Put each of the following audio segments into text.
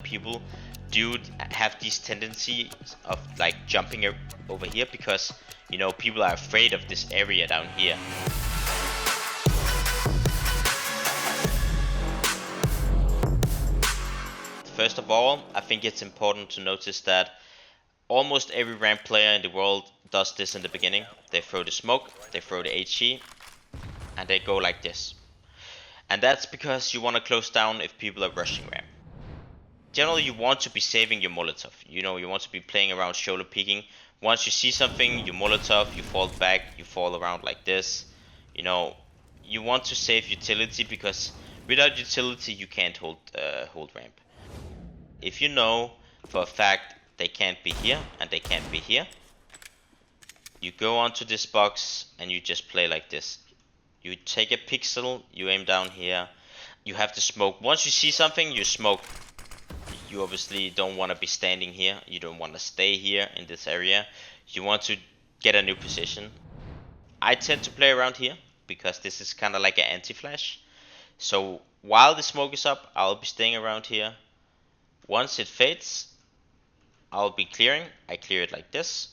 people do have these tendencies of like jumping over here because, you know, people are afraid of this area down here. First of all, I think it's important to notice that almost every ranked player in the world does this in the beginning. They throw the smoke, they throw the HG, and they go like this. And that's because you want to close down if people are rushing ramp. Generally, you want to be saving your Molotov. You know, you want to be playing around shoulder peeking. Once you see something, you Molotov, you fall back, you fall around like this. You know, you want to save utility because without utility, you can't hold ramp. If you know for a fact they can't be here and they can't be here, you go onto this box and you just play like this. You take a pixel, you aim down here, you have to smoke. Once you see something, you smoke. You obviously don't want to be standing here, you don't want to stay here in this area. You want to get a new position. I tend to play around here because this is kind of like an anti-flash. So while the smoke is up, I'll be staying around here. Once it fades, I'll be clearing. I clear it like this.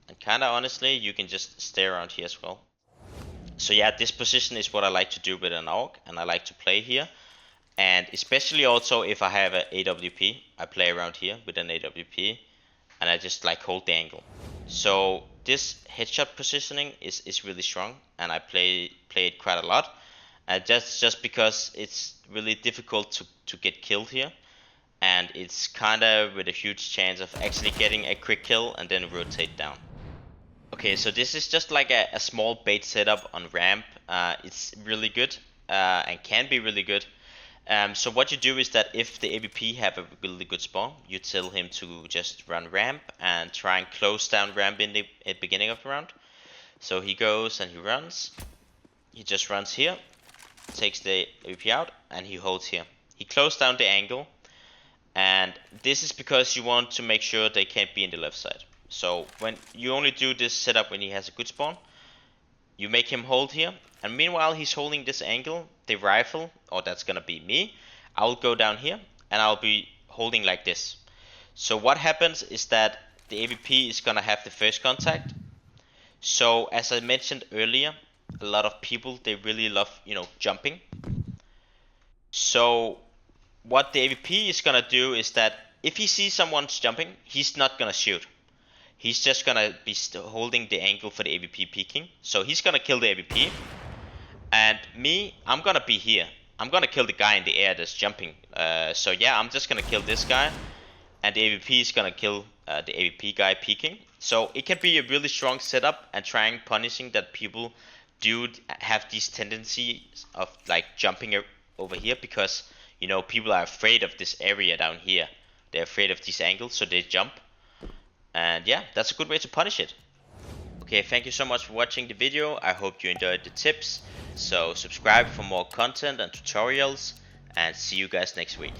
And kinda honestly, you can just stay around here as well. So yeah, this position is what I like to do with an AUG, and I like to play here. And especially also if I have an AWP, I play around here with an AWP, and I just like hold the angle. So this headshot positioning is really strong, and I play it quite a lot. Just because it's really difficult to get killed here. And it's kinda with a huge chance of actually getting a quick kill and then rotate down. Okay, so this is just like a small bait setup on ramp. It's really good and can be really good. So what you do is that if the AWP have a really good spawn, you tell him to just run ramp and try and close down ramp in the beginning of the round. So he goes and he runs. He just runs here, takes the AWP out, and he holds here. He closed down the angle. And this is because you want to make sure they can't be in the left side. So when you only do this setup when he has a good spawn, you make him hold here. And meanwhile he's holding this angle, the rifle, or that's gonna be me, I'll go down here and I'll be holding like this. So what happens is that the AWP is gonna have the first contact. So as I mentioned earlier, a lot of people, they really love, you know, jumping. So what the AWP is gonna do is that if he sees someone's jumping, he's not gonna shoot. He's just gonna be holding the angle for the AWP peeking. So he's gonna kill the AWP. And me, I'm gonna be here. I'm gonna kill the guy in the air that's jumping. So yeah, I'm just gonna kill this guy. And the AWP is gonna kill the AWP guy peeking. So it can be a really strong setup and trying punishing that people do have these tendencies of like jumping over here because, you know, people are afraid of this area down here. They're afraid of these angles, so they jump. And yeah, that's a good way to punish it. Okay, thank you so much for watching the video. I hope you enjoyed the tips. So subscribe for more content and tutorials, and see you guys next week.